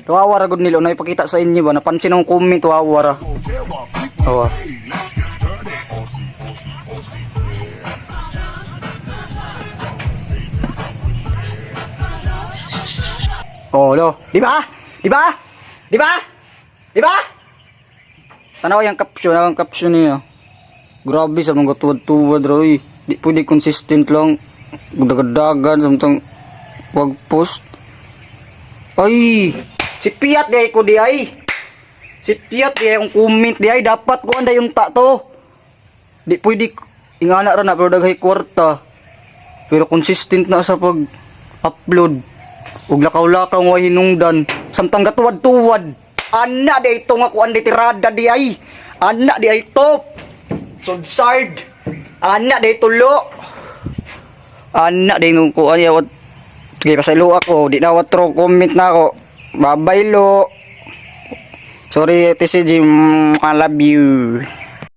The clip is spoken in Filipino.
Tuwawa ra gud nila na ipakita sa inyo ba napansin ang comment tuwawa ra. Oh. Oh, lo. Di ba? Di ba? Di ba? Di ba? Tanaw yung caption niya. Grabe sa mga tuwad-tuwad roy. Di pwede consistent lang. Dagadagan samtang wag post. Ay, si Piat di ay ko di ay. Si Piat di ay yung comment di ay dapat ko anday yung to. Di pwede ingana ra na pero daghay kwarta. Pero consistent na sa pag-upload. Ug lakaw-lakaw nga hinungdan samtang gatuwad-tuwad. Ana di ito nga kuan di tirada di ay. Ana di ay top. Sudsard. Ana di tulo. Ana di nung kuan yawat. Sige pasaylo ako, di na watro comment na ako. Bye bye lo. Sorry TCG, I love you.